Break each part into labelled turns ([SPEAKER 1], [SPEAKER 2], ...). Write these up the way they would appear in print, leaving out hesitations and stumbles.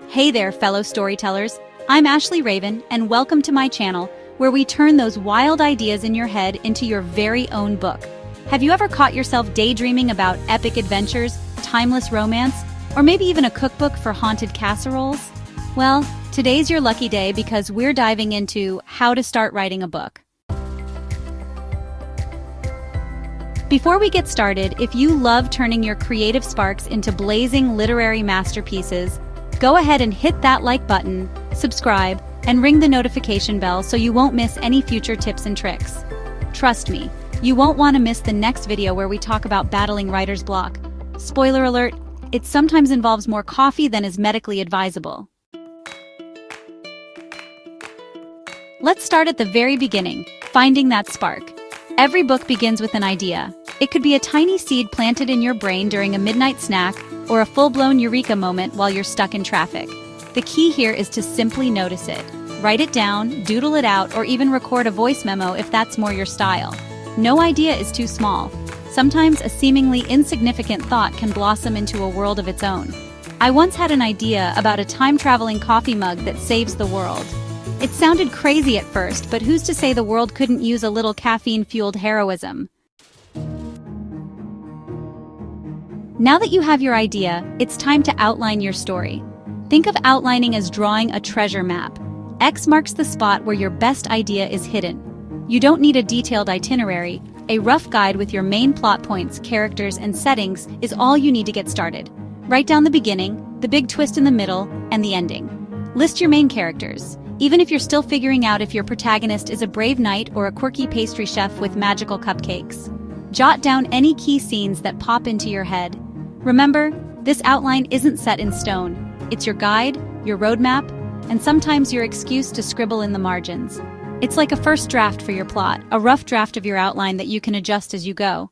[SPEAKER 1] Hey there, fellow storytellers. I'm Ashley Raven, and welcome to my channel, where we turn those wild ideas in your head into your very own book. Have you ever caught yourself daydreaming about epic adventures, timeless romance, or maybe even a cookbook for haunted casseroles? Well, today's your lucky day because we're diving into how to start writing a book. Before we get started, if you love turning your creative sparks into blazing literary masterpieces, go ahead and hit that like button, subscribe, and ring the notification bell so you won't miss any future tips and tricks. Trust me, you won't want to miss the next video where we talk about battling writer's block. Spoiler alert, it sometimes involves more coffee than is medically advisable. Let's start at the very beginning, finding that spark. Every book begins with an idea. It could be a tiny seed planted in your brain during a midnight snack or a full-blown eureka moment while you're stuck in traffic. The key here is to simply notice it. Write it down, doodle it out, or even record a voice memo if that's more your style. No idea is too small. Sometimes a seemingly insignificant thought can blossom into a world of its own. I once had an idea about a time-traveling coffee mug that saves the world. It sounded crazy at first, but who's to say the world couldn't use a little caffeine-fueled heroism? Now that you have your idea, it's time to outline your story. Think of outlining as drawing a treasure map. X marks the spot where your best idea is hidden. You don't need a detailed itinerary. A rough guide with your main plot points, characters, and settings is all you need to get started. Write down the beginning, the big twist in the middle, and the ending. List your main characters. Even if you're still figuring out if your protagonist is a brave knight or a quirky pastry chef with magical cupcakes. Jot down any key scenes that pop into your head. Remember, this outline isn't set in stone. It's your guide, your roadmap, and sometimes your excuse to scribble in the margins. It's like a first draft for your plot, a rough draft of your outline that you can adjust as you go.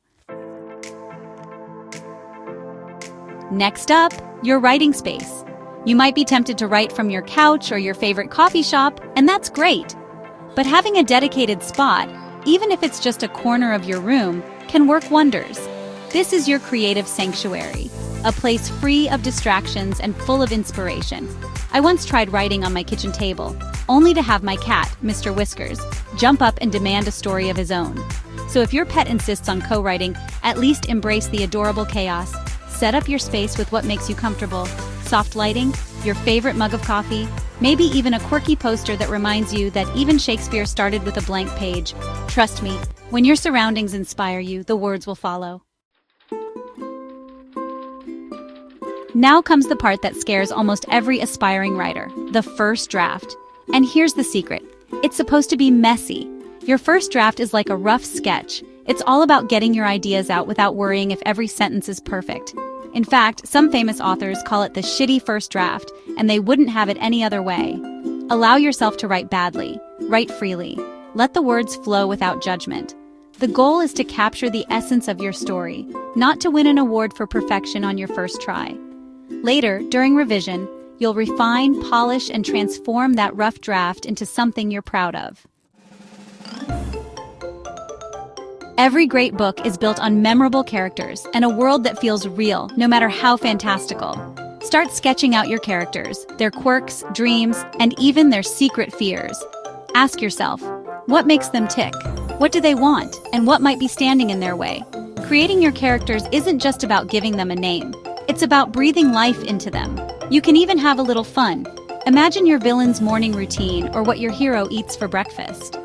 [SPEAKER 1] Next up, your writing space. You might be tempted to write from your couch or your favorite coffee shop, and that's great. But having a dedicated spot, even if it's just a corner of your room, can work wonders. This is your creative sanctuary, a place free of distractions and full of inspiration. I once tried writing on my kitchen table, only to have my cat, Mr. Whiskers, jump up and demand a story of his own. So if your pet insists on co-writing, at least embrace the adorable chaos. Set up your space with what makes you comfortable. Soft lighting, your favorite mug of coffee, maybe even a quirky poster that reminds you that even Shakespeare started with a blank page. Trust me, when your surroundings inspire you, the words will follow. Now comes the part that scares almost every aspiring writer, the first draft. And here's the secret. It's supposed to be messy. Your first draft is like a rough sketch. It's all about getting your ideas out without worrying if every sentence is perfect. In fact, some famous authors call it the shitty first draft, and they wouldn't have it any other way. Allow yourself to write badly. Write freely. Let the words flow without judgment. The goal is to capture the essence of your story, not to win an award for perfection on your first try. Later, during revision, you'll refine, polish, and transform that rough draft into something you're proud of. Every great book is built on memorable characters and a world that feels real, no matter how fantastical. Start sketching out your characters, their quirks, dreams, and even their secret fears. Ask yourself, what makes them tick? What do they want? And what might be standing in their way? Creating your characters isn't just about giving them a name. It's about breathing life into them. You can even have a little fun. Imagine your villain's morning routine or what your hero eats for breakfast.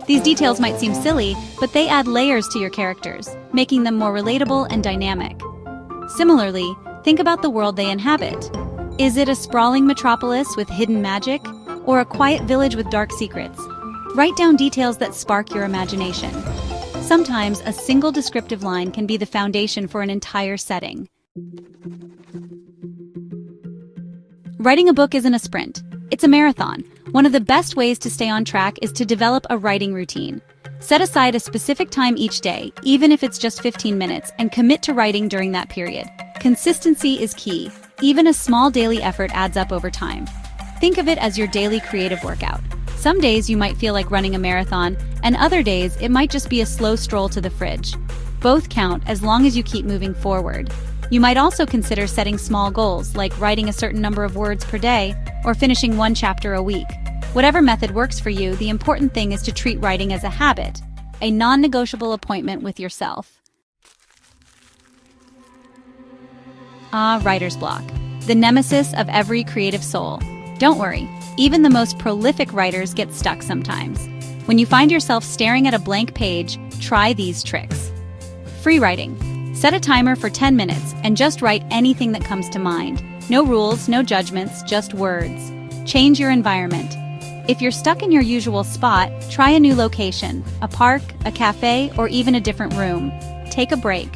[SPEAKER 1] These details might seem silly, but they add layers to your characters, making them more relatable and dynamic. Similarly, think about the world they inhabit. Is it a sprawling metropolis with hidden magic, or a quiet village with dark secrets? Write down details that spark your imagination. Sometimes a single descriptive line can be the foundation for an entire setting. Writing a book isn't a sprint. It's a marathon. One of the best ways to stay on track is to develop a writing routine. Set aside a specific time each day, even if it's just 15 minutes, and commit to writing during that period. Consistency is key. Even a small daily effort adds up over time. Think of it as your daily creative workout. Some days you might feel like running a marathon, and other days it might just be a slow stroll to the fridge. Both count as long as you keep moving forward. You might also consider setting small goals, like writing a certain number of words per day or finishing one chapter a week. Whatever method works for you, the important thing is to treat writing as a habit, a non-negotiable appointment with yourself. Writer's block, the nemesis of every creative soul. Don't worry, even the most prolific writers get stuck sometimes. When you find yourself staring at a blank page, try these tricks. Free writing. Set a timer for 10 minutes and just write anything that comes to mind. No rules, no judgments, just words. Change your environment. If you're stuck in your usual spot, try a new location, a park, a cafe, or even a different room. Take a break.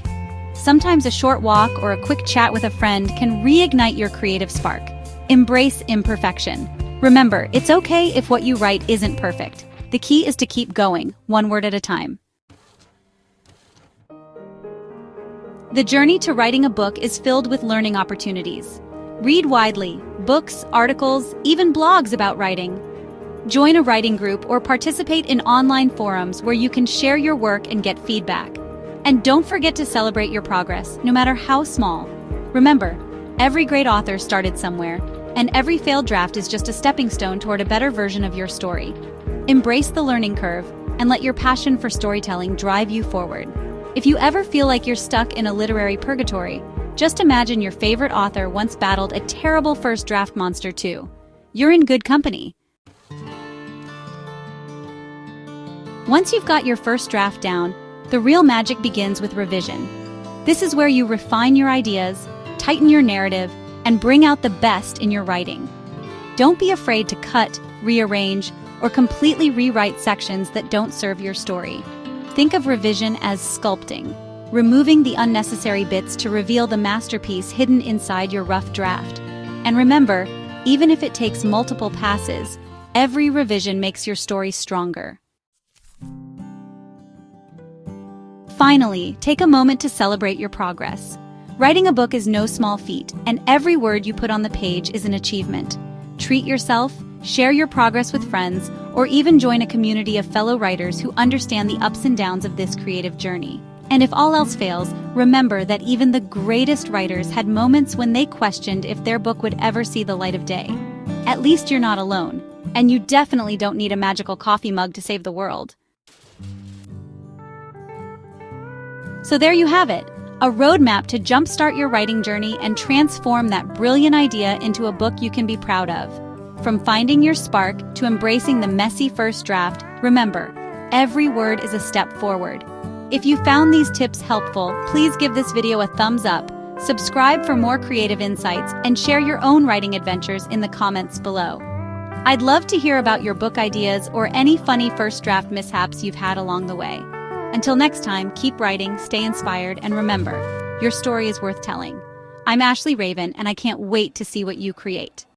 [SPEAKER 1] Sometimes a short walk or a quick chat with a friend can reignite your creative spark. Embrace imperfection. Remember, it's okay if what you write isn't perfect. The key is to keep going, one word at a time. The journey to writing a book is filled with learning opportunities. Read widely, books, articles, even blogs about writing. Join a writing group or participate in online forums where you can share your work and get feedback. And don't forget to celebrate your progress, no matter how small. Remember, every great author started somewhere, and every failed draft is just a stepping stone toward a better version of your story. Embrace the learning curve and let your passion for storytelling drive you forward. If you ever feel like you're stuck in a literary purgatory, just imagine your favorite author once battled a terrible first draft monster too. You're in good company. Once you've got your first draft down, the real magic begins with revision. This is where you refine your ideas, tighten your narrative, and bring out the best in your writing. Don't be afraid to cut, rearrange, or completely rewrite sections that don't serve your story. Think of revision as sculpting, removing the unnecessary bits to reveal the masterpiece hidden inside your rough draft. And remember, even if it takes multiple passes, every revision makes your story stronger. Finally, take a moment to celebrate your progress. Writing a book is no small feat, and every word you put on the page is an achievement. Treat yourself, share your progress with friends, or even join a community of fellow writers who understand the ups and downs of this creative journey. And if all else fails, remember that even the greatest writers had moments when they questioned if their book would ever see the light of day. At least you're not alone, and you definitely don't need a magical coffee mug to save the world. So there you have it, a roadmap to jumpstart your writing journey and transform that brilliant idea into a book you can be proud of. From finding your spark to embracing the messy first draft, remember, every word is a step forward. If you found these tips helpful, please give this video a thumbs up, subscribe for more creative insights, and share your own writing adventures in the comments below. I'd love to hear about your book ideas or any funny first draft mishaps you've had along the way. Until next time, keep writing, stay inspired, and remember, your story is worth telling. I'm Ashley Raven, and I can't wait to see what you create.